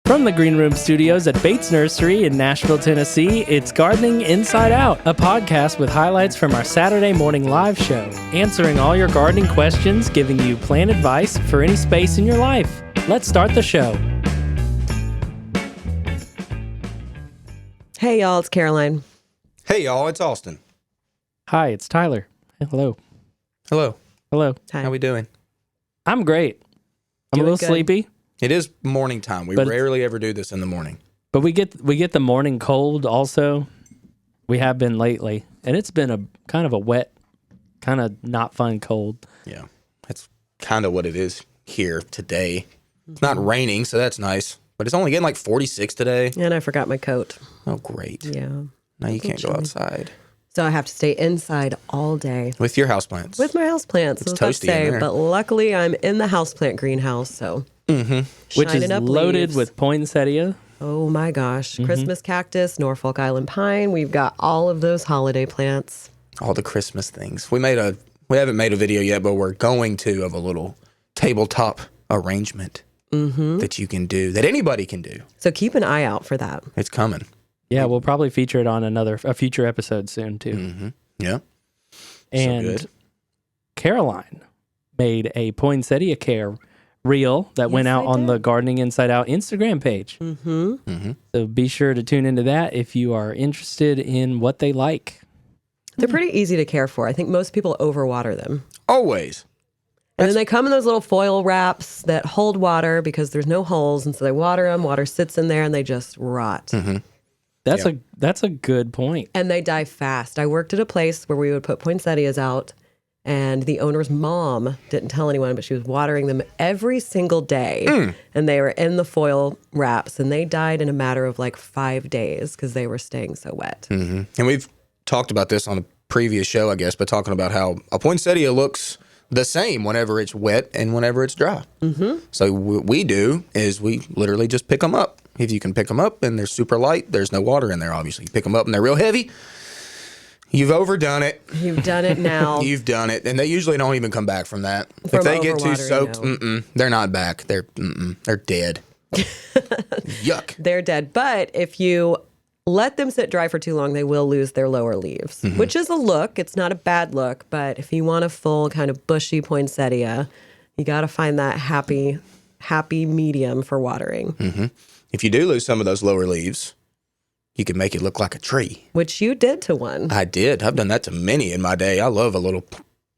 From the Green Room Studios at Bates Nursery in Nashville, Tennessee, it's Gardening Inside Out, a podcast with highlights from our Saturday morning live show, answering all your gardening questions, giving you plant advice for any space in your life. Let's start the show. Hey, y'all, it's Caroline. Hey, y'all, it's Austin. Hi, it's Tyler. Hello. Hello. Hello. Hi. How we doing? I'm great. I'm a Doing little good. sleepy, It is morning time. We But- rarely ever do this in the morning. but we get the morning cold also. We have been lately, and it's been a kind of a wet, kind of not fun cold. Yeah, that's kind of what it is here today. It's not raining, so that's nice. But it's only getting like 46 today. And I forgot my coat. Oh, great. Yeah. Now you can't go outside. So I have to stay inside all day With your houseplants. with my houseplants. It's I was about to toasty in say, there. but luckily I'm in the houseplant greenhouse, so Which is shining up loaded leaves. with poinsettia. Oh my gosh, Christmas cactus, Norfolk Island pine. We've got all of those holiday plants. All the Christmas things. We haven't made a video yet, but we're going to, of a little tabletop arrangement that you can do, that anybody can do. So keep an eye out for that. It's coming. Yeah, we'll probably feature it on a future episode soon too. Yeah. And good. Caroline made a poinsettia care reel that went out I on did. the Gardening Inside Out Instagram page. So be sure to tune into that if you are interested in what they like. They're pretty easy to care for. I think most people overwater them. Always. And then they come in those little foil wraps that hold water because there's no holes. And so they water them, water sits in there, and they just rot. That's a good point. And they die fast. I worked at a place where we would put poinsettias out, and the owner's mom didn't tell anyone, but she was watering them every single day. And they were in the foil wraps, and they died in a matter of like 5 days because they were staying so wet. And we've talked about this on a previous show, I guess, but talking about how a poinsettia looks the same whenever it's wet and whenever it's dry. So what we do is we literally just pick them up. If you can pick them up and they're super light, there's no water in there, obviously. You pick them up and they're real heavy, you've overdone it. You've done it now. You've done it. And they usually don't even come back from that. From if they get too overwatering, soaked, no. they're not back. They're dead. Yuck. They're dead. But if you let them sit dry for too long, they will lose their lower leaves, which is a look. It's not a bad look, but if you want a full kind of bushy poinsettia, you got to find that happy medium for watering, If you do lose some of those lower leaves, you can make it look like a tree. which you did to one. I did. I've done that to many in my day. I love a little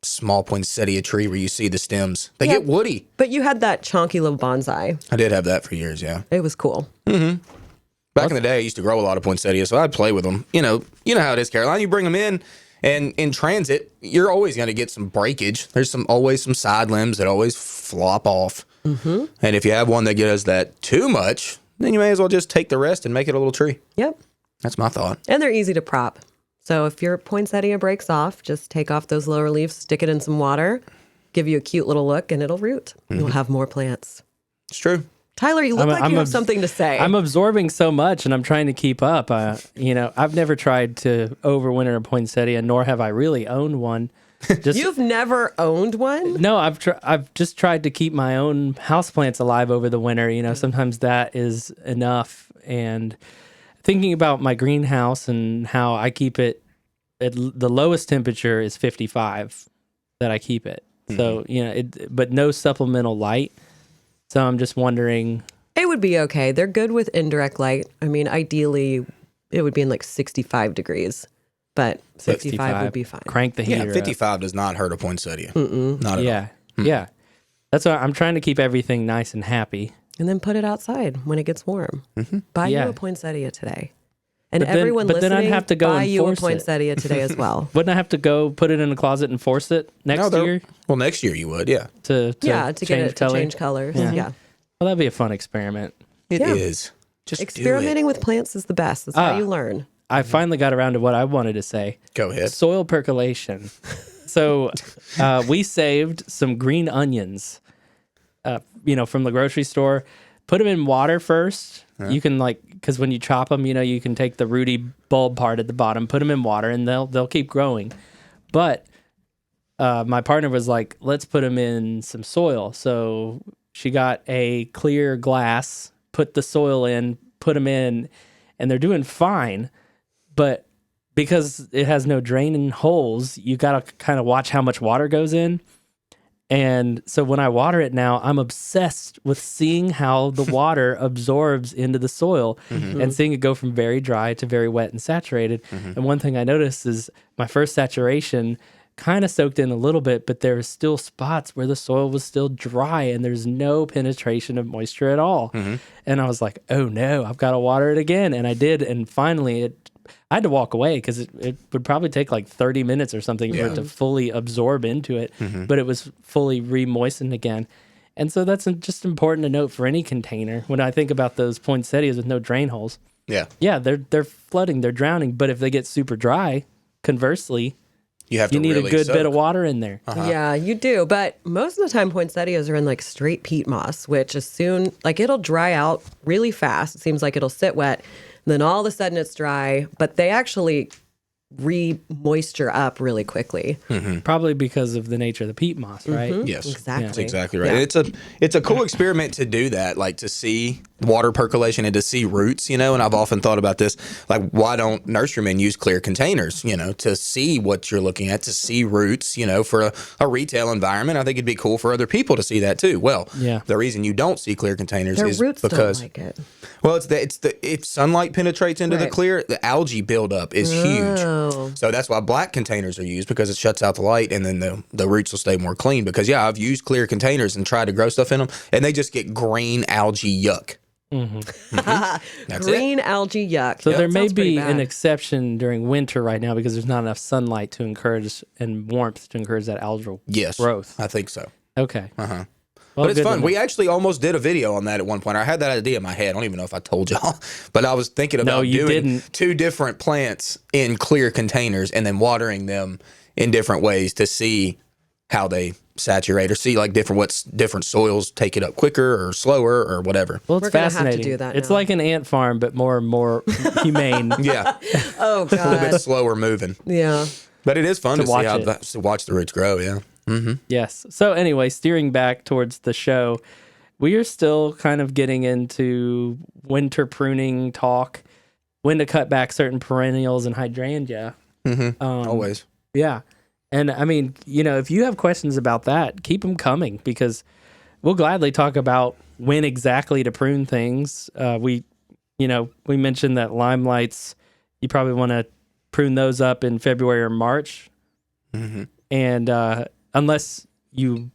small poinsettia tree where you see the stems. They get woody. But you had that chonky little bonsai. I did have that for years, yeah. It was cool. Back in the day, I used to grow a lot of poinsettias, so I'd play with them. You know how it is, Caroline. You bring them in, and in transit, you're always going to get some breakage. There's always some side limbs that always flop off. And if you have one that does that too much, then you may as well just take the rest and make it a little tree. Yep. That's my thought. And they're easy to prop. So if your poinsettia breaks off, just take off those lower leaves, stick it in some water, give you a cute little look, and it'll root. You'll have more plants. It's true. Tyler, you look like you have something to say. I'm absorbing so much, and I'm trying to keep up. I've never tried to overwinter a poinsettia, nor have I really owned one. You've never owned one? No, I've just tried to keep my own houseplants alive over the winter. Sometimes that is enough. And thinking about my greenhouse and how I keep it at the lowest temperature is 55 that I keep it. So, but no supplemental light. So I'm just wondering. It would be okay. They're good with indirect light. I mean, ideally, it would be in like 65 degrees, but 55 would be fine. Crank the heater Yeah, up. 55 does not hurt a poinsettia. Not at all. Yeah. That's why I'm trying to keep everything nice and happy. And then put it outside when it gets warm. Buy you a poinsettia today. And But then- everyone but then I'd listening, have to go buy and you a force it. poinsettia today as well. Wouldn't I have to go put it in the closet and force it next year Well, next year you would, yeah. to To get change it color? to change colors. Yeah. Well, that'd be a fun experiment. It Yeah. is. Just Experimenting with plants is the best. That's how you learn. I finally got around to what I wanted to say. Go ahead. Soil percolation. So we saved some green onions, from the grocery store. Put them in water first. You can because when you chop them, you can take the rooty bulb part at the bottom, put them in water, and they'll keep growing. But my partner was like, let's put them in some soil. So she got a clear glass put the soil in, put them in, and they're doing fine. But because it has no draining holes, you got to kind of watch how much water goes in. And so when I water it now, I'm obsessed with seeing how the water absorbs into the soil and seeing it go from very dry to very wet and saturated. And one thing I noticed is my first saturation kind of soaked in a little bit, but there were still spots where the soil was still dry and there's no penetration of moisture at all. And I was like, oh no, I've got to water it again. And I did. And finally I had to walk away because it would probably take like 30 minutes or something for it to fully absorb into it, but it was fully re-moistened again. And so that's just important to note for any container. When I think about those poinsettias with no drain holes, they're flooding, they're drowning. But if they get super dry, conversely, you need really a good soak. bit of water in there. Yeah, you do. But most of the time, poinsettias are in like straight peat moss, which as soon, like it'll dry out really fast. It seems like it'll sit wet. Then all of a sudden it's dry, but they actually re-moisture up really quickly. Probably because of the nature of the peat moss, right? Yes, Exactly. that's exactly right. And it's a cool experiment to do that, like to see water percolation and to see roots, and I've often thought about this, like why don't nurserymen use clear containers, to see what you're looking at, to see roots, for a retail environment. I think it'd be cool for other people to see that too. Well, the reason you don't see clear containers Their is roots because don't like it. well, if sunlight penetrates into the clear, the algae buildup is huge. So that's why black containers are used, because it shuts out the light, and then the roots will stay more clean. Because I've used clear containers and tried to grow stuff in them, and they just get green algae yuck. That's Green algae yuck. So there may Sounds pretty be bad. an exception during winter right now because there's not enough sunlight to encourage and warmth to encourage that algal growth. I think so. Okay. Well, Well, but it's good fun. to We know. actually almost did a video on that at one point. I had that idea in my head. I don't even know if I told y'all, but I was thinking about you doing didn't. 2 different plants in clear containers and then watering them in different ways to see how they saturate, or see like different soils take it up quicker or slower or whatever. Well, it's We're gonna have to fascinating. do that It's now. like an ant farm, but more humane. Yeah, Oh, a little God. bit slower moving, Yeah. but it is fun to see watch how it. to watch the roots grow. Yeah. Yes. So anyway, steering back towards the show, we are still kind of getting into winter pruning talk, when to cut back certain perennials and hydrangea. Always. Yeah. And I mean, if you have questions about that, keep them coming, because we'll gladly talk about when exactly to prune things. We mentioned that limelights, you probably want to prune those up in February or March. And unless you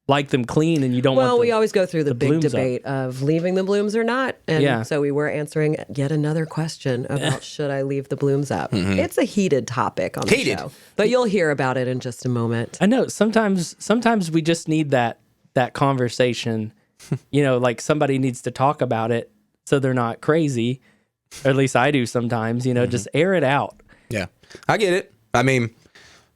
like them clean and you don't Well, want we always go through the big blooms up. debate of leaving the blooms or not. And Yeah. so we were answering yet another question about should I leave the blooms up? It's a heated topic on the show. But you'll hear about it in just a moment. I know sometimes we just need that conversation, like somebody needs to talk about it so they're not crazy, or at least I do sometimes, just air it out. Yeah, I get it. I mean,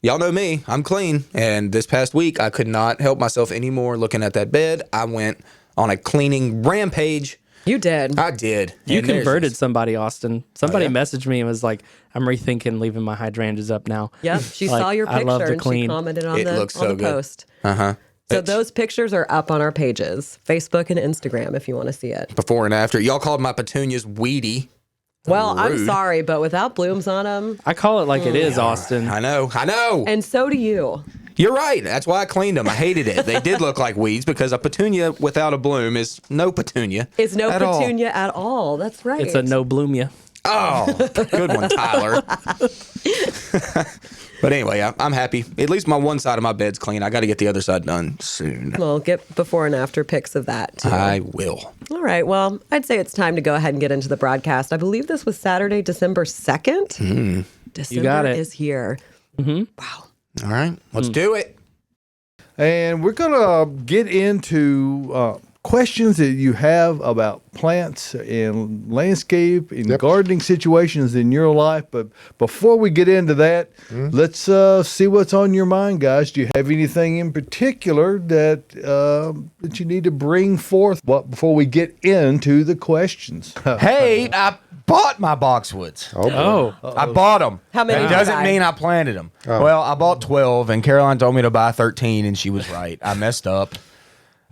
y'all know me. I'm clean. And this past week, I could not help myself anymore looking at that bed. I went on a cleaning rampage. You did. I did. You And there's converted just- somebody, Austin. Somebody yeah? messaged me and was like, I'm rethinking leaving my hydrangeas up now. Yep. She Like, saw your I love picture to and she clean. commented on It the, looks on so the good. post. Uh-huh. So It's those pictures are up on our pages, Facebook and Instagram, if you want to see it. before and after. Y'all called my petunias weedy. Well, I'm Rude. sorry, but without blooms on them, I call it like it is, Austin. I know. and so do you. You're right. That's why I cleaned them. I hated it. They did look like weeds, because a petunia without a bloom is no petunia. It's no at all. petunia at all. That's right. It's a no bloom ya. Oh, good one, Tyler. But anyway, I'm happy. At least my one side of my bed's clean. I got to get the other side done soon. We'll get before and after pics of that, too. I will. All right. Well, I'd say it's time to go ahead and get into the broadcast. I believe this was Saturday, December 2nd. December got it. is here. Wow. All right, let's do it. And we're going to get into questions that you have about plants and landscape and gardening situations in your life. But before we get into that, let's see what's on your mind, guys. Do you have anything in particular that that you need to bring forth before we get into the questions? Hey, I bought my boxwoods. Oh, I bought them. How many It did you doesn't buy? mean I planted them. Well, I bought 12, and Caroline told me to buy 13, and she was right. I messed up.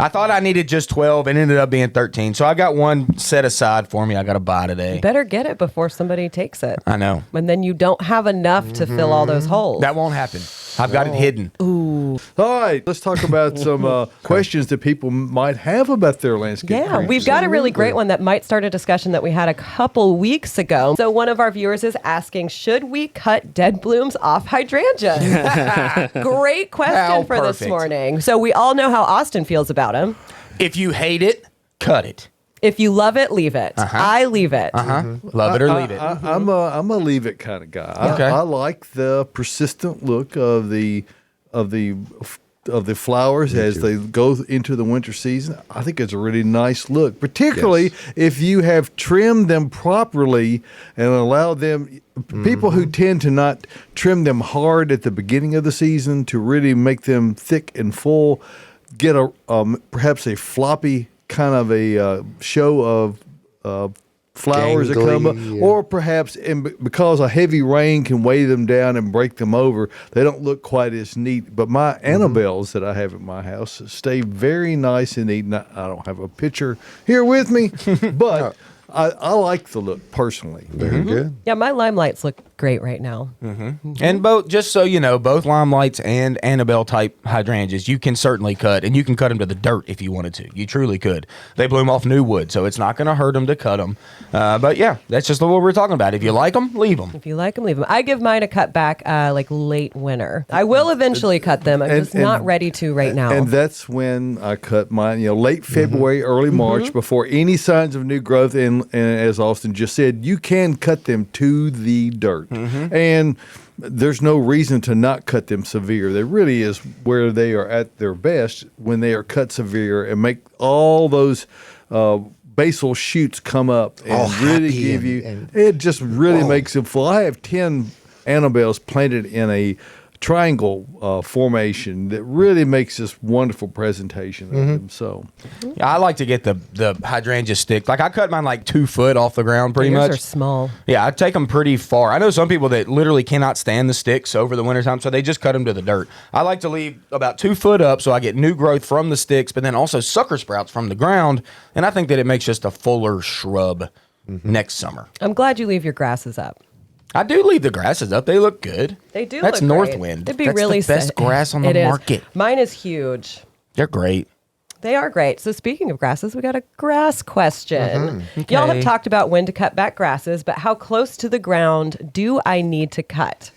I thought I needed just 12 and ended up being 13. So I got one set aside for me. I got to buy today. You better get it before somebody takes it. I know. And then you don't have enough to fill all those holes. That won't happen. I've got it hidden. Ooh. All right, let's talk about some questions that people might have about their landscape. Yeah, plants. we've got a really great one that might start a discussion that we had a couple weeks ago. So one of our viewers is asking, should we cut dead blooms off hydrangeas? Great question How for this perfect. morning. So we all know how Austin feels about them. If you hate it, cut it. If you love it, leave it. I leave it. Love it or leave it. I'm a leave it kind of guy. Okay. I like the persistent look of the flowers as they go into the winter season. I think it's a really nice look, particularly if you have trimmed them properly and allowed them. People who tend to not trim them hard at the beginning of the season to really make them thick and full, get a perhaps a floppy kind of a show of flowers that come up, Gangly, or perhaps because a heavy rain can weigh them down and break them over, they don't look quite as neat. But my Annabelles that I have at my house stay very nice and neat. Now, I don't have a picture here with me, but I like the look personally. Very good. Yeah, my limelights look great right now. And both, just so you know, both limelights and Annabelle type hydrangeas, you can certainly cut, and you can cut them to the dirt if you wanted to. You truly could. They bloom off new wood, so it's not going to hurt them to cut them. But yeah, that's just what we're talking about. If you like them, leave them. If you like them, leave them. I give mine a cut back like late winter. I will eventually cut them. I'm just not ready to right now. And that's when I cut mine, late February, early March, before any signs of new growth. And as Austin just said, you can cut them to the dirt. And there's no reason to not cut them severe. There really is where they are at their best when they are cut severe and make all those basal shoots come up and All really happy give you, and it just really makes them full. I have 10 Annabelles planted in a triangle formation that really makes this wonderful presentation of them. So Yeah, I like to get the hydrangea stick. Like I cut mine like 2 foot off the ground pretty Yours much. are small. Yeah, I take them pretty far. I know some people that literally cannot stand the sticks over the wintertime, so they just cut them to the dirt. I like to leave about 2 foot up so I get new growth from the sticks, but then also sucker sprouts from the ground. And I think that it makes just a fuller shrub next summer. I'm glad you leave your grasses up. I do leave the grasses up. They look good. They do That's look great. Northwind. It'd be That's really the best sick. grass on It the is. market. Mine is huge. They're great. They are great. So speaking of grasses, we got a grass question. Y'all have Okay. talked about when to cut back grasses, but how close to the ground do I need to cut?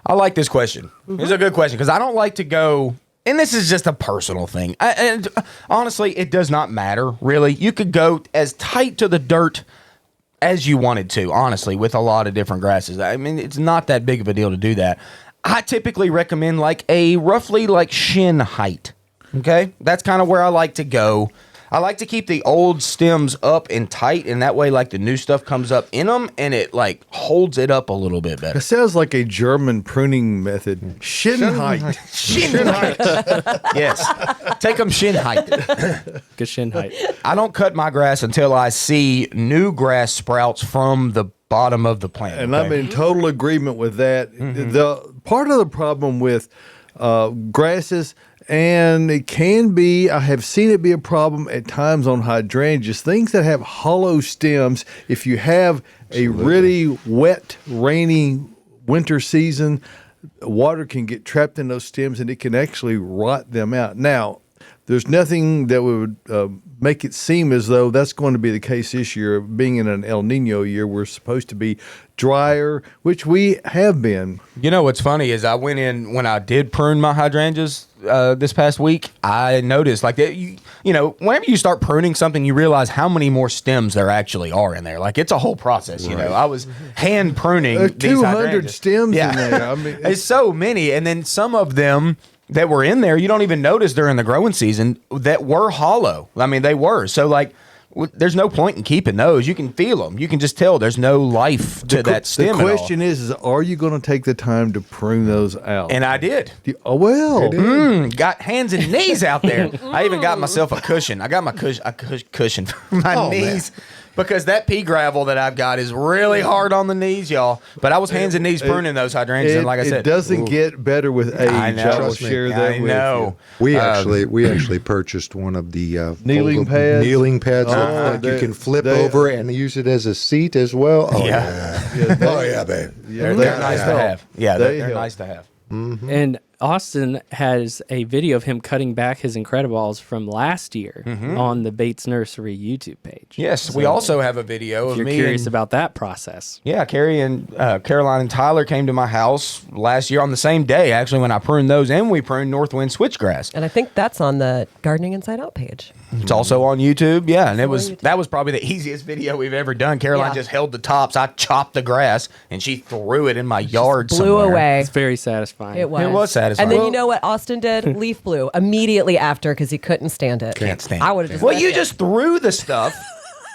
I like this question. It's a good question because I don't like to go, and this is just a personal thing. And honestly, it does not matter, really. You could go as tight to the dirt as you wanted to, honestly, with a lot of different grasses. I mean, it's not that big of a deal to do that. I typically recommend like a roughly like shin height. Okay? That's kind of where I like to go. I like to keep the old stems up and tight, and that way, like, the new stuff comes up in them, and it, like, holds it up a little bit it better. sounds like a German pruning method. Shin height. Shin height. Yes. Take them shin height. Good shin height. I don't cut my grass until I see new grass sprouts from the bottom of the plant. And okay? I'm in total agreement with that. The part of the problem with grasses, and it can be, I have seen it be a problem at times on hydrangeas, things that have hollow stems. If you have a really wet, rainy winter season, water can get trapped in those stems and it can actually rot them out. Now, there's nothing that would make it seem as though that's going to be the case this year. Being in an El Nino year, we're supposed to be drier, which we have been. You know what's funny is I went in when I did prune my hydrangeas this past week. I noticed like that. You know, whenever you start pruning something, you realize how many more stems there actually are in there. Like it's a whole process. You know, I was hand pruning There's these 200 hydrangeas. stems in there. I mean, It's so many, and then some of them that were in there, you don't even notice during the growing season that were hollow. I mean, they were. So like, there's no point in keeping those. You can feel them. You can just tell there's no life to that stem. The question is are you going to take the time to prune those out? And I did. Oh, well. Got hands and knees out there. I even got myself a cushion. I got my cushion for my knees because that pea gravel that I've got is really hard on the knees, y'all. But I was hands and knees pruning those hydrangeas, and like I said, it doesn't get better with age. I know. I will Trust me. share that I with know. We actually purchased one of the Kneeling foldable pads? Kneeling pads that you they- can flip they- over and use it as a seat as well. Oh Yeah. yeah, oh yeah, babe. They're they nice to help. have. Yeah, They they're help. nice to have. And Austin has a video of him cutting back his Incredibles from last year on the Bates Nursery YouTube page. Yes, we also have a video If of you're me curious and, about that process. Yeah, Carrie and Caroline and Tyler came to my house last year on the same day, actually, when I pruned those, and we pruned Northwind switchgrass. And I think that's on the Gardening Inside Out page. It's also on YouTube, yeah, and that was probably the easiest video we've ever done. Caroline Yeah. just held the tops, I chopped the grass, and she threw it in my yard Blew somewhere. away. It's very satisfying. It was. It was satisfying. And then Well- you know what Austin did? Leaf blew immediately after because he couldn't stand it. Can't stand I it. would have just. Well, left you it. just threw the stuff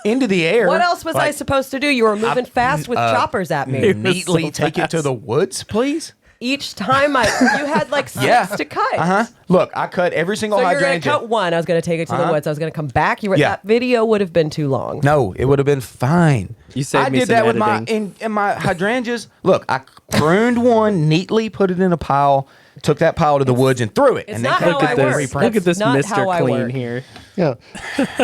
into the air. What else was I Like, supposed to do? You were moving fast with choppers at me. neatly so take it to fast. the woods, please? Each time you had like six Yeah. to cut. Uh-huh. Look, I cut every single So you're going to hydrangea. cut one. I was going to take it to the woods. I was going to come back. Yeah. That video would have been too long. No, it would have been fine. You saved I me did some that with my editing. in my hydrangeas. Look, I pruned one neatly, put it in a pile, took that pile to the woods and threw it. It's And not then how cut I it and work. reprint. Look at this Not Mr. how I Clean work. here. Yeah.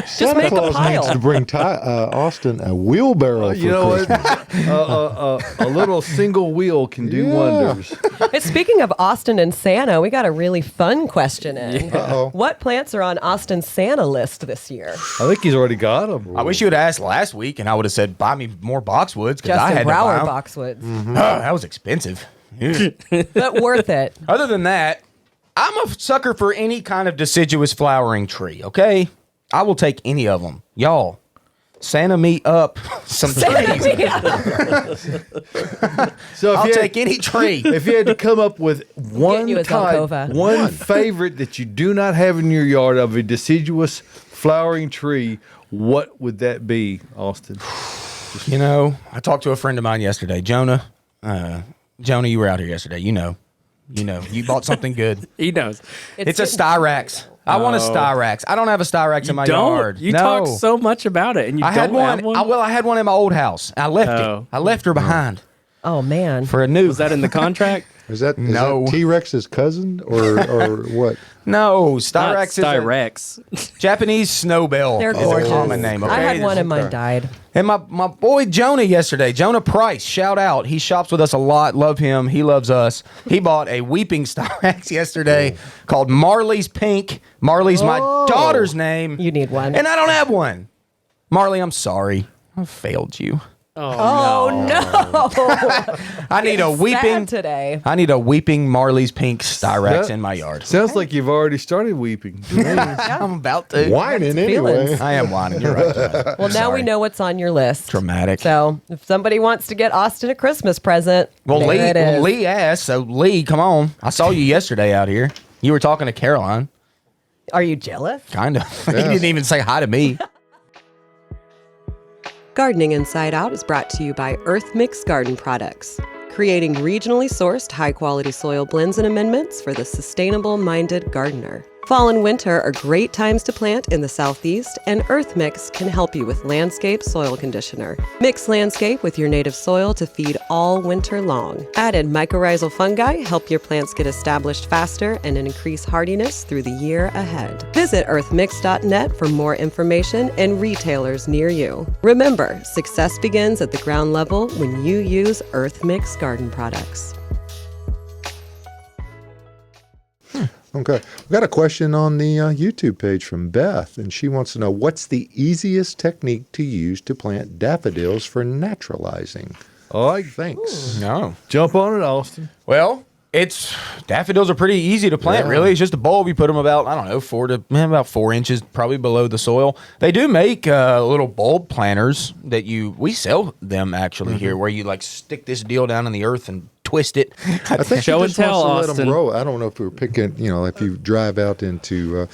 Santa make a Claus pile. needs to bring Austin a wheelbarrow for You know Christmas. what? A little single wheel can do wonders. And speaking of Austin and Santa, we got a really fun question in. Uh-oh. What plants are on Austin's Santa list this year? I think he's already got them. I wish you had asked last week, and I would have said, "Buy me more boxwoods," because I Justin had to buy Brower 'em. Boxwoods. That was expensive. But worth it. Other than that, I'm a sucker for any kind of deciduous flowering tree. Okay, I will take any of them, y'all. Santa me up some trees. So I'll if you take any tree. if you had to come up with one you a type, Zelkova. one favorite that you do not have in your yard of a deciduous flowering tree, what would that be, Austin? You know, I talked to a friend of mine yesterday, Jonah. Jonah, you were out here yesterday. You know, you bought something good. He knows. It's a Styrax. I want a Styrax. I don't have a Styrax in my yard. You No. talk so much about it, and you I had don't have one. one. I had one in my old house. I left Oh. it. I left her behind Oh, man. for a new. Was that in the contract? Is that No. T-Rex's cousin or what? No, Not Styrax is a Styrex. Japanese snowbell. They're is gorgeous. a common name. Okay? I had one and mine died. And my boy Jonah yesterday, Jonah Price, shout out. He shops with us a lot. Love him. He loves us. He bought a weeping Styrax yesterday called Marley's Pink. Marley's my daughter's name. You need one. And I don't have one. Marley, I'm sorry. I failed you. Oh, no. I need a weeping Sad today. I need a weeping Marley's Pink Styrax in my yard. Sounds like you've already started weeping. I'm about to. Whining anyway. feelings. I am whining. You're right. Well, now we know what's on your list. Dramatic. So if somebody wants to get Austin a Christmas present, Well, there it is. Lee asked. So Lee, come on. I saw you yesterday out here. You were talking to Caroline. Are you jealous? Kind of. He didn't even say hi to me. Gardening Inside Out is brought to you by Earth Mix Garden Products, creating regionally sourced high-quality soil blends and amendments for the sustainable-minded gardener. Fall and winter are great times to plant in the Southeast, and Earth Mix can help you with Landscape Soil Conditioner. Mix Landscape with your native soil to feed all winter long. Added mycorrhizal fungi help your plants get established faster and increase hardiness through the year ahead. Visit earthmix.net for more information and retailers near you. Remember, success begins at the ground level when you use Earth Mix Garden Products. Okay. We got a question on the YouTube page from Beth, and she wants to know what's the easiest technique to use to plant daffodils for naturalizing? All right, Thanks. No. jump on it, Austin. Well, daffodils are pretty easy to plant, Yeah. really. It's just a bulb. You put them about, I don't know, about 4 inches, probably below the soil. They do make little bulb planters that we sell them actually here, where you like stick this deal down in the earth and twist it. I think Show she and just tell, wants to let Austin. them grow. I don't know if we're picking, if you drive out into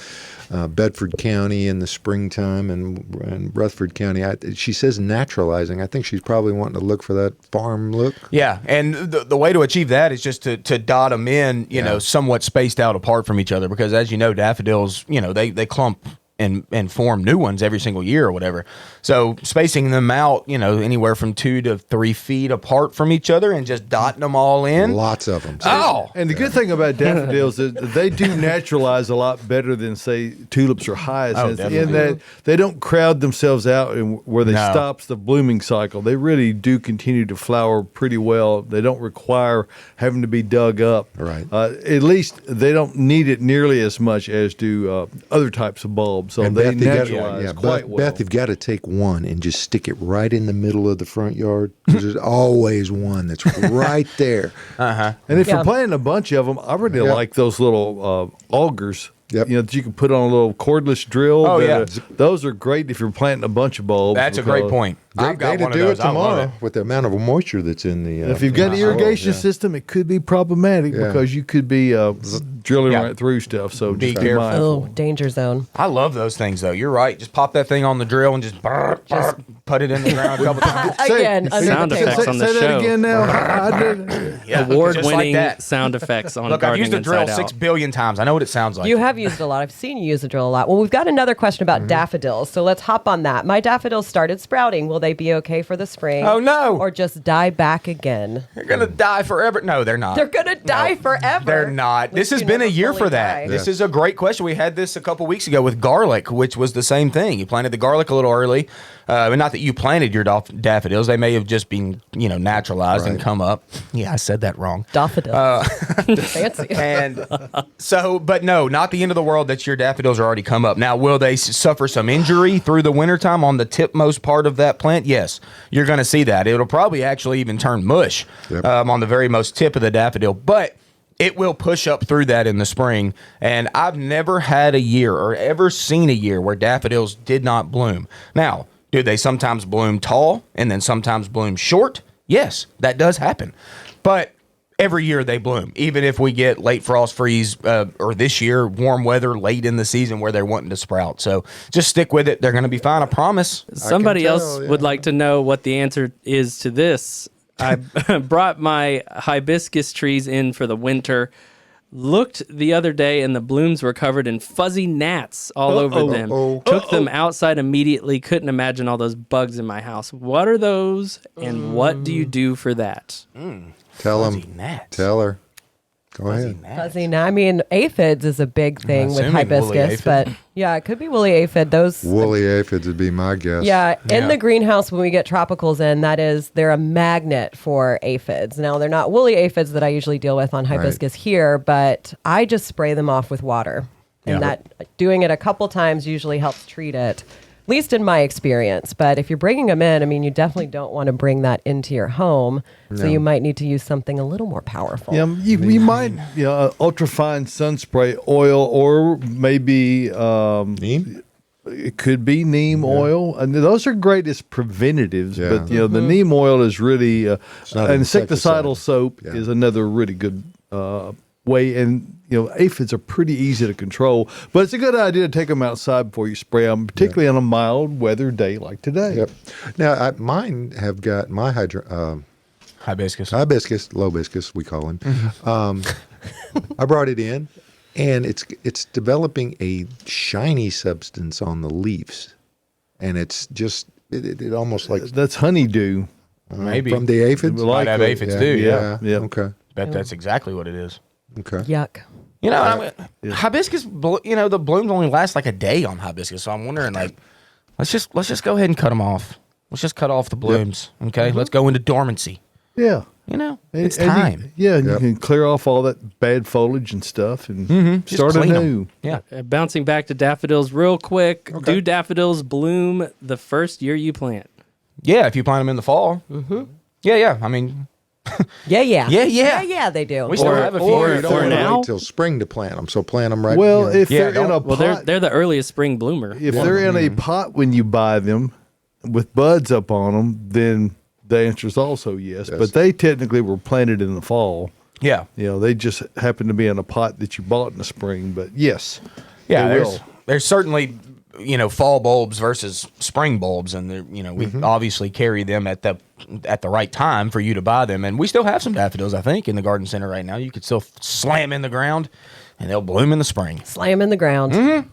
Bedford County in the springtime and Rutherford County, she says naturalizing. I think she's probably wanting to look for that farm look. Yeah, and the way to achieve that is just to dot them in, somewhat spaced out apart from each other, because as you know, daffodils, they clump and form new ones every single year or whatever. So spacing them out, anywhere from 2 to 3 feet apart from each other and just dotting them all in. Lots of them. Oh, And the good thing about daffodils is they do naturalize a lot better than, say, tulips or hyacinths, in definitely. that they don't crowd themselves out and where they No. stops the blooming cycle. They really do continue to flower pretty well. They don't require having to be dug up. Right. At least they don't need it nearly as much as do other types of bulbs. So And they Beth, you gotta- naturalize quite well. Beth, you've got to take one and just stick it right in the middle of the front yard. 'Cause there's always one that's right there. And if Yeah. you're planting a bunch of them, I really Yep. like those little augers. Yep. That you can put on a little cordless drill. Oh, yeah. Those are great if you're planting a bunch of bulbs. that's a great because point. Great I've got day to one of do those. it I love tomorrow it. with the amount of moisture that's in the. If you've got an soil, irrigation yeah. system, it could be problematic Yeah. because you could be drilling Yeah. right through stuff. So Be just careful. mindful. Oh, danger zone. I love those things, though. You're right. Just pop that thing on the drill and just put it in the ground a couple times. Again, under Sound the table. effects on the say that show. again now. I did. Yeah, just Award-winning like that. sound effects on Look, I've Gardening used the drill Inside 6 Out. billion times. I know what it sounds like. You have used it a lot. I've seen you use the drill a lot. Well, we've got another question about daffodils. So let's hop on that. My daffodils started sprouting. Will they be okay for the spring? Oh, no. Or just die back again? They're going to die forever. No, they're not. They're going to die forever. They're not. At This least has you been a never year fully for that. die. This is a great question. We had this a couple weeks ago with garlic, which was the same thing. You planted the garlic a little early. Not that you planted your daffodils. They may have just been, naturalized and Right. come up. Yeah, I said that wrong. Daffodils. Fancy. And so, but no, not the end of the world that your daffodils are already come up. Now, will they suffer some injury through the wintertime on the tipmost part of that plant? Yes, you're going to see that. It'll probably actually even turn mush Yep. on the very most tip of the daffodil. But it will push up through that in the spring. And I've never had a year or ever seen a year where daffodils did not bloom. Now, do they sometimes bloom tall and then sometimes bloom short? Yes, that does happen. But every year they bloom, even if we get late frost freeze or this year warm weather late in the season where they're wanting to sprout. So just stick with it. They're going to be fine. I promise. Somebody tell, else yeah. would like to know what the answer is to this. I brought my hibiscus trees in for the winter. Looked the other day and the blooms were covered in fuzzy gnats all over them. Took them outside immediately. Couldn't imagine all those bugs in my house. What are those and what do you do for that? Tell Fuzzy him. gnats. Tell her. Go Fuzzy ahead. gnats. Fuzzy. Now, I mean, aphids is a big thing with assuming woolly hibiscus, aphid. but yeah, it could be woolly aphid. Those. Woolly aphids would be my guess. Yeah, in Yeah. the greenhouse when we get tropicals in, they're a magnet for aphids. Now they're not woolly aphids that I usually deal with on hibiscus here, but I just spray them off with water, and Yeah. that doing it a couple times usually helps treat it. At least in my experience. But if you're bringing them in, I mean, you definitely don't want to bring that into your home. So you might need to use something a little more powerful. Yeah, you might ultrafine sun spray oil or maybe Neem? it could be neem oil, and those are great as preventatives. Yeah. But the neem oil is really not an insecticidal insecticide. soap Yeah. is another really good way. And aphids are pretty easy to control, but it's a good idea to take them outside before you spray them, particularly on a mild weather day like today. Yep. Now, mine have got my Hibiscus. hibiscus, lobiscus, we call him. I brought it in, and it's developing a shiny substance on the leaves, and it's just it almost like That's honeydew. Maybe. from the aphids. Like Might have it. aphids too, yeah. Yeah. Okay. Bet that's exactly what it is. Okay. Yuck. I mean, hibiscus, the blooms only last like a day on hibiscus. So I'm wondering, let's just go ahead and cut them off. Let's just cut off the blooms. Okay, let's go into dormancy. Yeah. It's And you- time. and Yep. you can clear off all that bad foliage and stuff and Just start clean 'em. anew. Yeah. Bouncing back to daffodils real quick. Do daffodils bloom the first year you plant? Yeah, if you plant them in the fall. Mm-hmm. Yeah. I mean, Yeah. Yeah. They do. we still have a few. Or you don't for want to now? wait till spring to plant them, so plant them right. Well, if Yeah, they're in a Well, pot, they're the earliest spring bloomer. if they're in a pot when you buy them with buds up on them, then the answer is also yes. Yes. But they technically were planted in the fall. Yeah. They just happen to be in a pot that you bought in the spring. But yes, Yeah, they will. there's certainly fall bulbs versus spring bulbs, and we obviously carry them at the right time for you to buy them, and we still have some daffodils I think in the garden center right now. You could still slam in the ground, and they'll bloom in the spring. Slam in the ground.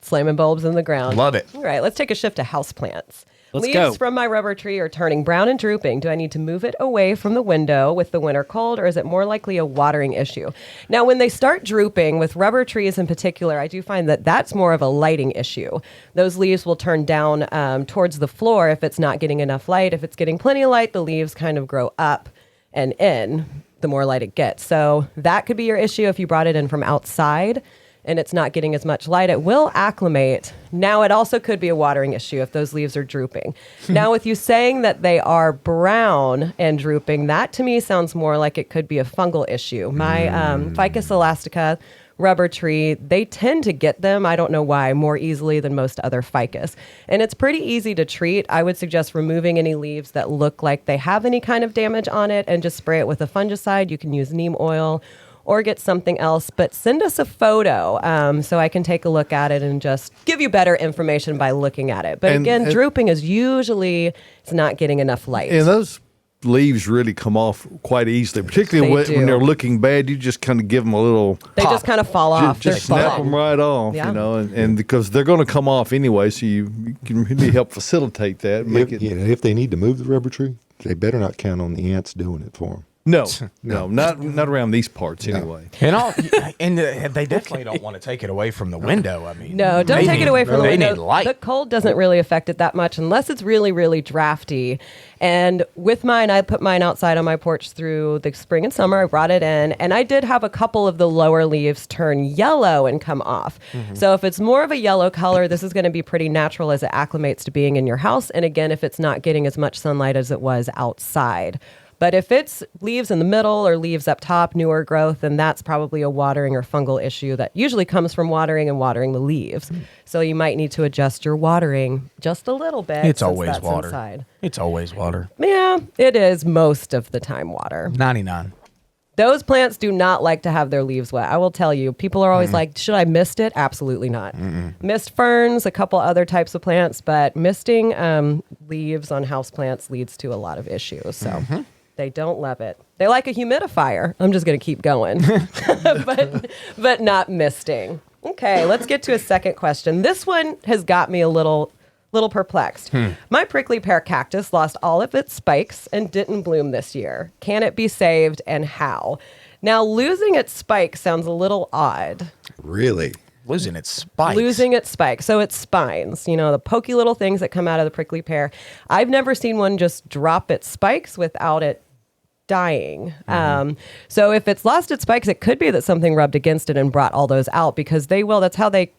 Slamming bulbs in the ground. Love it. All right, let's take a shift to houseplants. Let's Leaves go. from my rubber tree are turning brown and drooping. Do I need to move it away from the window with the winter cold, or is it more likely a watering issue? Now, when they start drooping, with rubber trees in particular, I do find that that's more of a lighting issue. Those leaves will turn down towards the floor if it's not getting enough light. If it's getting plenty of light, the leaves kind of grow up and in the more light it gets. So that could be your issue if you brought it in from outside and it's not getting as much light. It will acclimate. Now, it also could be a watering issue if those leaves are drooping. Now, with you saying that they are brown and drooping, that to me sounds more like it could be a fungal issue. My Ficus elastica rubber tree, they tend to get them, I don't know why, more easily than most other ficus. And it's pretty easy to treat. I would suggest removing any leaves that look like they have any kind of damage on it and just spray it with a fungicide. You can use neem oil or get something else, but send us a photo so I can take a look at it and just give you better information by looking at it. But again, drooping is usually it's not getting enough light. And those leaves really come off quite easily, particularly when they're looking bad. You just kind of give them a little They just kind of fall off. Just snap them right off, Yeah. you know, and because they're going to come off anyway, so you can really help facilitate that. Make it. If they need to move the rubber tree, they better not count on the ants doing it for them. No, not around these parts anyway. And they definitely don't want to take it away from the window. I mean, No, don't take it away from the They window. need light. The cold doesn't really affect it that much unless it's really, really drafty. And with mine, I put mine outside on my porch through the spring and summer. I brought it in, and I did have a couple of the lower leaves turn yellow and come off. So if it's more of a yellow color, this is going to be pretty natural as it acclimates to being in your house. And again, if it's not getting as much sunlight as it was outside. But if it's leaves in the middle or leaves up top, newer growth, then that's probably a watering or fungal issue that usually comes from watering and watering the leaves. So you might need to adjust your watering just a little bit. It's since always that's water. inside. It's always water. Yeah, it is most of the time water. 99. Those plants do not like to have their leaves wet. I will tell you, people are always like, should I mist it? Absolutely not. Mist ferns, a couple other types of plants, but misting leaves on houseplants leads to a lot of issues. So they don't love it. They like a humidifier. I'm just going to keep going, but not misting. Okay, let's get to a second question. This one has got me a little perplexed. My prickly pear cactus lost all of its spikes and didn't bloom this year. Can it be saved, and how? Now, losing its spikes sounds a little odd. Really? Losing its spikes. Losing its spikes. So its spines, you know, the pokey little things that come out of the prickly pear. I've never seen one just drop its spikes without it dying. So if it's lost its spikes, it could be that something rubbed against it and brought all those out, because they will. That's how they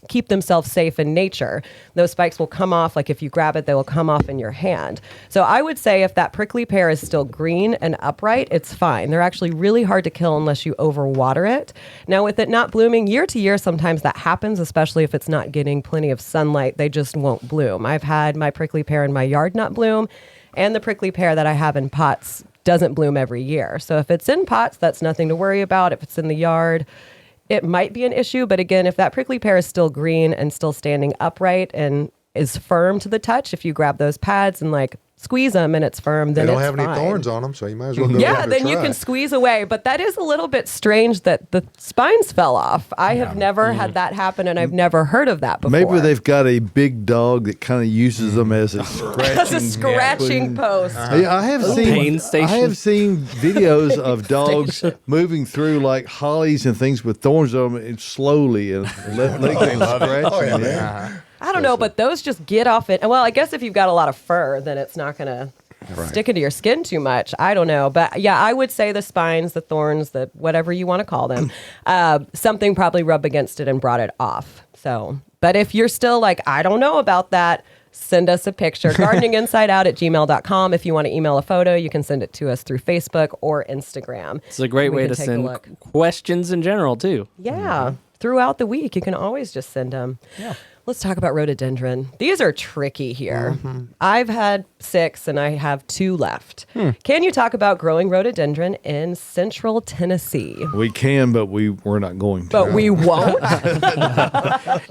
keep themselves safe in nature. Those spikes will come off, like if you grab it, they will come off in your hand. So I would say if that prickly pear is still green and upright, it's fine. They're actually really hard to kill unless you overwater it. Now, with it not blooming year to year, sometimes that happens, especially if it's not getting plenty of sunlight. They just won't bloom. I've had my prickly pear in my yard not bloom, and the prickly pear that I have in pots doesn't bloom every year. So if it's in pots, that's nothing to worry about. If it's in the yard, it might be an issue. But again, if that prickly pear is still green and still standing upright and is firm to the touch, if you grab those pads and like squeeze them and it's firm, then They don't it's have any fine. thorns on them, so you might as well go Yeah, give it a then you try. can squeeze away. But that is a little bit strange that the spines fell off. I have never had that happen, and I've never heard of that before. Maybe they've got a big dog that kind of uses them as a That's a scratching. scratching post. Yeah, I have seen Pain station. I have seen videos of dogs moving through like hollies and things with thorns on them, and slowly and let them scratch. Oh, yeah, them. man. I don't know, but those just get off it. Well, I guess if you've got a lot of fur, then it's not going to stick into your skin too much. I don't know. But yeah, I would say the spines, the thorns, the whatever you want to call them, something probably rubbed against it and brought it off. So, but if you're still like, I don't know about that, send us a picture. gardeninginsideout@gmail.com. If you want to email a photo, you can send it to us through Facebook or Instagram. It's a great We way can to take a send look. questions in general, too. Yeah. Throughout the week, you can always just send them. Yeah. Let's talk about rhododendron. These are tricky here. I've had 6 and I have 2 left. Can you talk about growing rhododendron in central Tennessee? We can, but we're not going to. But we won't.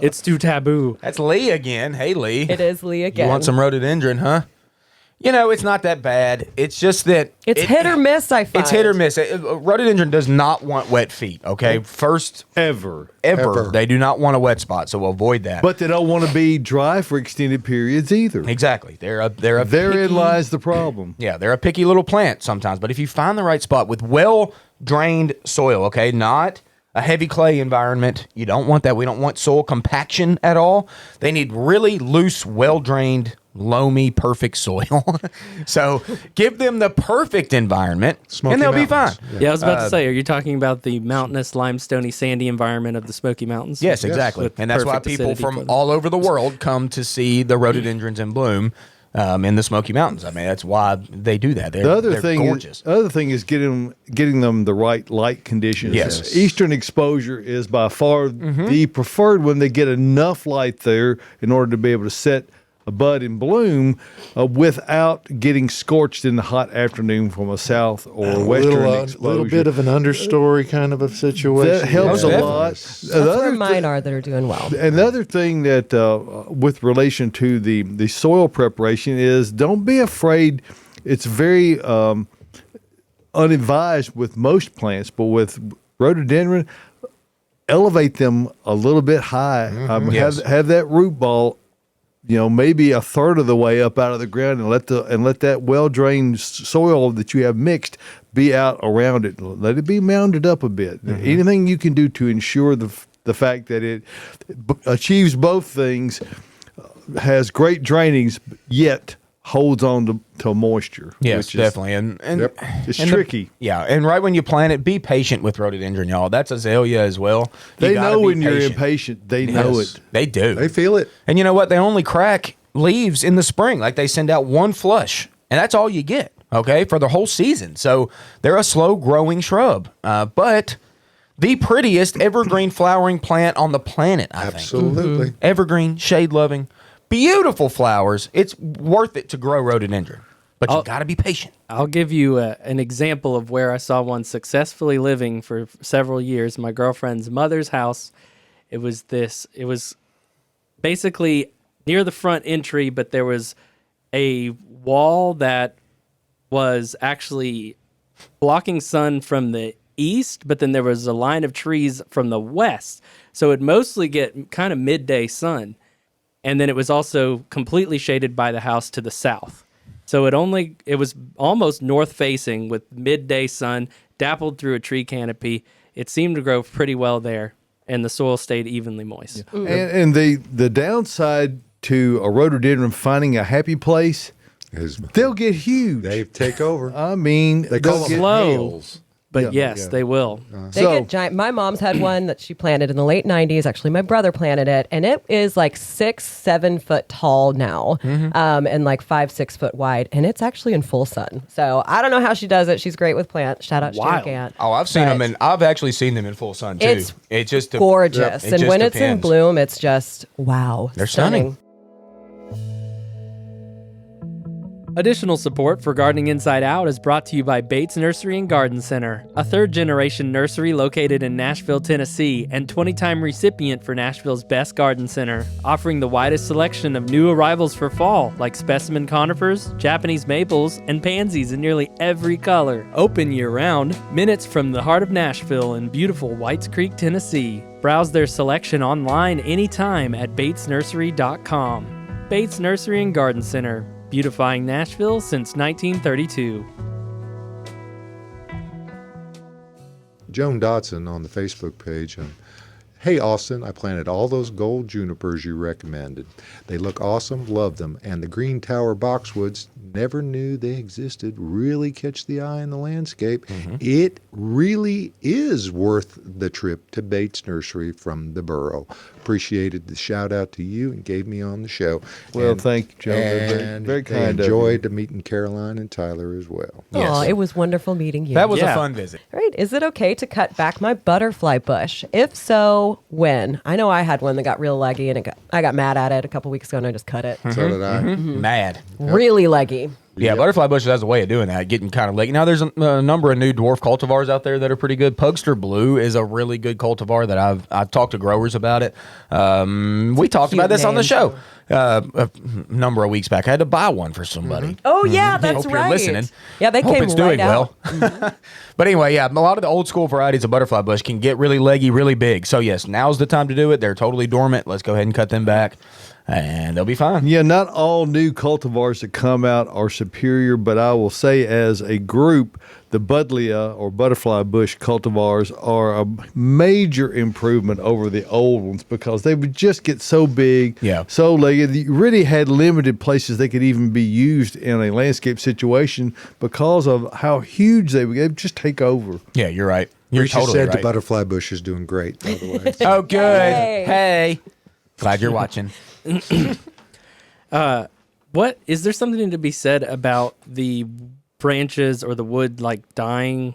It's too taboo. That's Lee again. Hey, Lee. It is Lee again. You want some rhododendron, huh? It's not that bad. It's just that It's hit or miss, I find. It's hit or miss. Rhododendron does not want wet feet, okay? First, Ever. ever. They do not want a wet spot, so avoid that. But they don't want to be dry for extended periods either. Exactly. They're a Therein picky, lies the problem. Yeah, they're a picky little plant sometimes. But if you find the right spot with well-drained soil, okay, not a heavy clay environment, you don't want that. We don't want soil compaction at all. They need really loose, well-drained, loamy, perfect soil. So give them the perfect environment, Smoky and they'll be Mountains. fine. Yeah, I was about to say, are you talking about the mountainous, limestony, sandy environment of the Smoky Mountains? Yes, exactly. With And that's why perfect people acidity for from them. all over the world come to see the rhododendrons in bloom in the Smoky Mountains. I mean, that's why they do that. They're gorgeous. The other thing is getting them the right light conditions. Yes. Eastern exposure is by far the preferred when they get enough light there in order to be able to set a bud in bloom without getting scorched in the hot afternoon from a south or western exposure. little bit of an understory kind of a situation. That helps Yeah, a lot. That's where mine are that are doing well. Another thing that, with relation to the soil preparation, is don't be afraid. It's very unadvised with most plants, but with rhododendron, elevate them a little bit high. Yes. Have that root ball, maybe a third of the way up out of the ground, and let that well drained soil that you have mixed be out around it. Let it be mounded up a bit. Anything you can do to ensure the fact that it achieves both things, has great drainage, yet holds on to moisture. Yes, which is, definitely. And It's and tricky. And right when you plant it, be patient with rhododendron, y'all. That's azalea as well. You They gotta know be when you're patient. impatient. They know it. They do. They feel it. And you know what? They only crack leaves in the spring. Like they send out one flush, and that's all you get, okay, for the whole season. So they're a slow growing shrub, but the prettiest evergreen flowering plant on the planet, I think. Absolutely. Evergreen, shade loving, beautiful flowers. It's worth it to grow rhododendron, but you got to be patient. I'll give you an example of where I saw one successfully living for several years. My girlfriend's mother's house. It was basically near the front entry, but there was a wall that was actually blocking sun from the east, but then there was a line of trees from the west. So it'd mostly get kind of midday sun. And then it was also completely shaded by the house to the south. So it was almost north facing with midday sun, dappled through a tree canopy. It seemed to grow pretty well there, and the soil stayed evenly moist. And the downside to a rhododendron finding a happy place, they'll get huge. They take over. I mean, They call them slow. hails. But yes, they will. They get giant. My mom's had one that she planted in the late 90s. Actually, my brother planted it, and it is like 6-7 foot tall now, and like 5-6 foot wide, and it's actually in full sun. So I don't know how she does it. She's great with plants. Shout out to Wild. Gant. Oh, I've actually seen them in full sun too. It's just gorgeous, it and just when it's in depends. bloom, it's just wow. They're stunning. Additional support for Gardening Inside Out is brought to you by Bates Nursery and Garden Center, a third-generation nursery located in Nashville, Tennessee, and 20-time recipient for Nashville's Best Garden Center, offering the widest selection of new arrivals for fall, like specimen conifers, Japanese maples, and pansies in nearly every color. Open year-round, minutes from the heart of Nashville in beautiful Whites Creek, Tennessee. Browse their selection online anytime at batesnursery.com. Bates Nursery and Garden Center, beautifying Nashville since 1932. Joan Dotson on the Facebook page. Hey, Austin, I planted all those gold junipers you recommended. They look awesome, love them. And the green tower boxwoods, never knew they existed, really catch the eye in the landscape. It really is worth the trip to Bates Nursery from the borough. Appreciated the shout out to you and gave me on the show. Well, And- thank you, Joe. Very, And very they kind of you. enjoyed meeting Caroline and Tyler as well. Oh, it was wonderful meeting you. That was Yeah. a fun visit. All right. Is it okay to cut back my butterfly bush? If so, when? I know I had one that got real leggy, and I got mad at it a couple weeks ago, and I just cut it. So did I. Mad. Really leggy. Yeah, butterfly bushes has a way of doing that, getting kind of late. Now, there's a number of new dwarf cultivars out there that are pretty good. Pugster Blue is a really good cultivar that I've talked to growers about it. We talked about this on the show a number of weeks back. I had to buy one for somebody. Oh yeah, that's Hope right. you're listening. Yeah, they Hope came it's right doing out. well. But anyway, yeah, a lot of the old school varieties of butterfly bush can get really leggy, really big. So yes, now's the time to do it. They're totally dormant. Let's go ahead and cut them back, and they'll be fine. Yeah, not all new cultivars that come out are superior, but I will say as a group, the Buddleia or butterfly bush cultivars are a major improvement over the old ones because they would just get so big, so leggy. You really had limited places they could even be used in a landscape situation because of how huge they would get. Just take over. Yeah, you're right. You're Risha totally said right. the butterfly bush is doing great, by the way. Oh, good. Yay. Hey. Glad you're watching. What is there something to be said about the branches or the wood like dying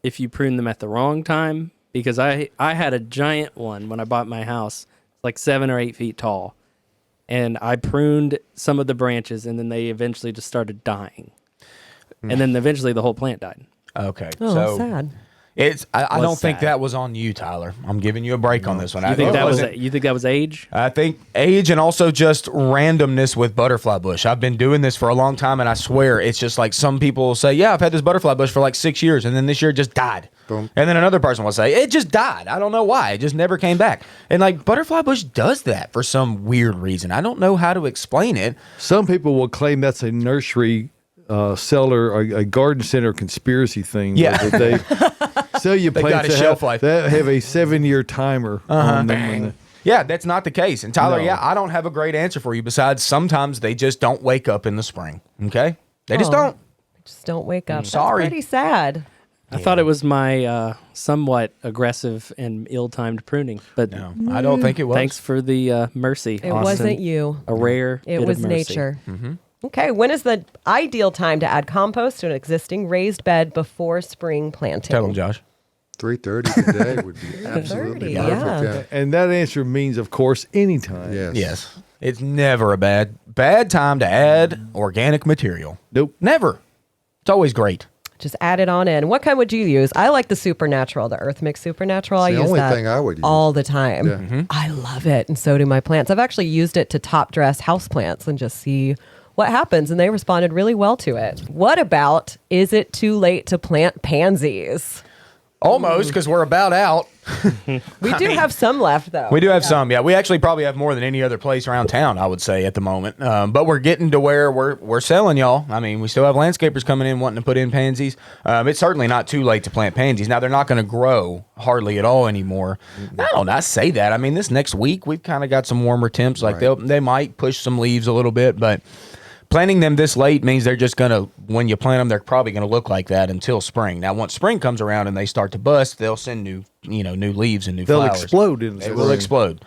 if you prune them at the wrong time? Because I had a giant one when I bought my house, like 7 or 8 feet tall, and I pruned some of the branches, and then they eventually just started dying, and then eventually the whole plant died. Okay. Oh, so sad. I don't think sad. that was on you, Tyler. I'm giving you a break on this one. You think that was age? I think age and also just randomness with butterfly bush. I've been doing this for a long time, and I swear it's just like some people will say, yeah, I've had this butterfly bush for like 6 years, and then this year it just died. Boom. And then another person will say, it just died. I don't know why. It just never came back. And like butterfly bush does that for some weird reason. I don't know how to explain it. Some people will claim that's a nursery seller or a garden center conspiracy thing. Yeah. Where they sell you They got plants a that shelf have, life. that have a 7-year timer on them. And Yeah, that's not the case. And Tyler, No. yeah, I don't have a great answer for you besides sometimes they just don't wake up in the spring. Okay? They just Oh. don't. Just don't wake up. sorry. That's pretty sad. I thought it was my somewhat aggressive and ill-timed pruning, but No, I don't think it was. thanks for the mercy. It Austin. wasn't you. A rare. It bit was of mercy. nature. Okay, when is the ideal time to add compost to an existing raised bed before spring planting? Tell them, Josh. 3:30 today would be absolutely 3:30, perfect. yeah. and that answer means, of course, anytime. Yes. Yes. It's never a bad time to add organic material. Nope. Never. It's always great. Just add it on in. What kind would you use? I like the Supernatural, the Earth Mix Supernatural. I the use only that thing I would use. all the time. Yeah. I love it, and so do my plants. I've actually used it to top dress houseplants and just see what happens, and they responded really well to it. What about, is it too late to plant pansies? Almost, because we're about out. We do have some left, though. We do have some, yeah. We actually probably have more than any other place around town, I would say, at the moment. But we're getting to where we're selling, y'all. I mean, we still have landscapers coming in wanting to put in pansies. It's certainly not too late to plant pansies. Now, they're not going to grow hardly at all anymore. I say that. I mean, this next week, we've kind of got some warmer temps. Like, they might push some leaves a little bit, but planting them this late means they're just going to, when you plant them, they're probably going to look like that until spring. Now, once spring comes around and they start to bust, they'll send new leaves and new They'll flowers. explode in the They will spring. explode.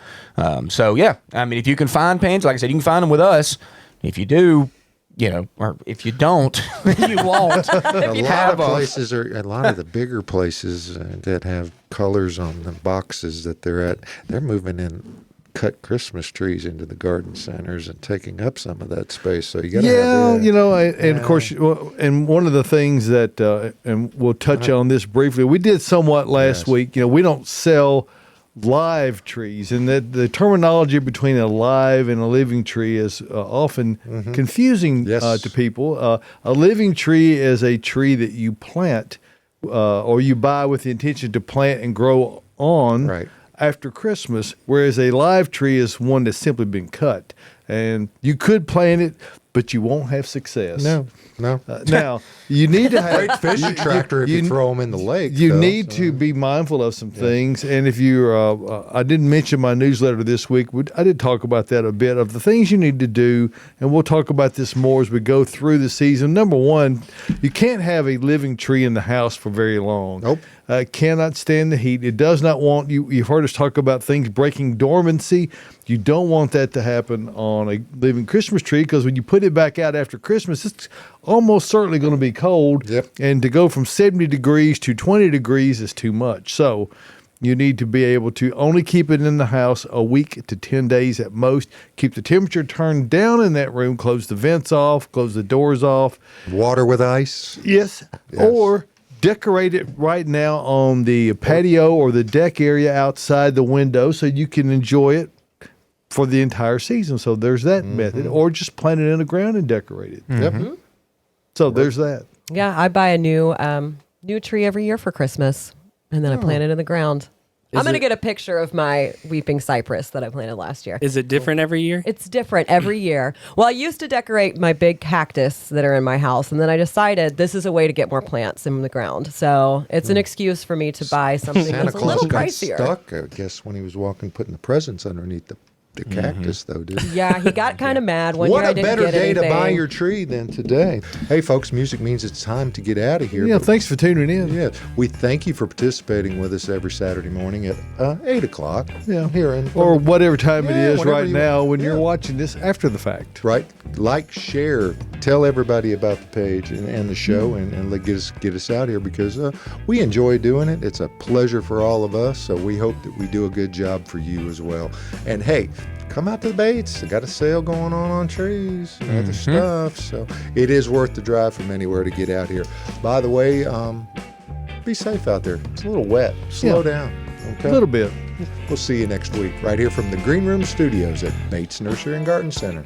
So, yeah, I mean, if you can find pansies, like I said, you can find them with us. If you do, or if you don't, you won't. A lot have of 'em. places a lot of the bigger places that have colors on the boxes that they're at, they're moving in cut Christmas trees into the garden centers and taking up some of that space. So you got to and of course, and one of the things that, and we'll touch on this briefly, we did somewhat last Yes. week. We don't sell live trees, and the terminology between a live and a living tree is often confusing Yes. to people. A living tree is a tree that you plant or you buy with the intention to plant and grow on. Right. After Christmas, whereas a live tree is one that's simply been cut. And you could plant it, but you won't have success. No. Now, you need to have Great fishing tractor if you throw them in the lake. You though, need so. to be mindful of some things. And if you, I didn't mention my newsletter this week. I did talk about that a bit of the things you need to do. And we'll talk about this more as we go through the season. Number one, you can't have a living tree in the house for very long. Nope. Cannot stand the heat. It does not want you. You've heard us talk about things breaking dormancy. You don't want that to happen on a living Christmas tree because when you put it back out after Christmas, it's almost certainly going to be cold. Yep. And to go from 70 degrees to 20 degrees is too much. So You need to be able to only keep it in the house a week to 10 days at most. Keep the temperature turned down in that room. Close the vents off. Close the doors off. Water with ice. Yes. Or decorate it right now on the patio or the deck area outside the window so you can enjoy it for the entire season. So there's that method. Or just plant it in the ground and decorate it. Yep. So there's that. Yeah, I buy a new tree every year for Christmas, and then I plant it in the ground. I'm going to get a picture of my weeping cypress that I planted last year. Is it different every year? It's different every year. Well, I used to decorate my big cactus that are in my house, and then I decided this is a way to get more plants in the ground. So it's an excuse for me to buy something Santa that's a Claus little got pricier. stuck, I guess, when he was walking, putting the presents underneath the cactus, though, didn't he? Yeah, he got kind of mad one What year. I a didn't better get day to anything. buy your tree than today. Hey, folks, music means it's time to get out of here. Yeah, but- thanks for tuning in. Yeah, we thank you for participating with us every Saturday morning at 8 o'clock. Yeah. Here in Or whatever time it Yeah, is whenever right you now want. when you're Yeah. watching this after the fact. Right, like, share, tell everybody about the page and the show, and get us out here because we enjoy doing it. It's a pleasure for all of us. So we hope that we do a good job for you as well. And hey, come out to the Bates. They got a sale going on trees and other stuff. So it is worth the drive from anywhere to get out here. By the way, be safe out there. It's a little wet. Slow down. Okay. A little bit. We'll see you next week right here from the Green Room Studios at Bates Nursery and Garden Center.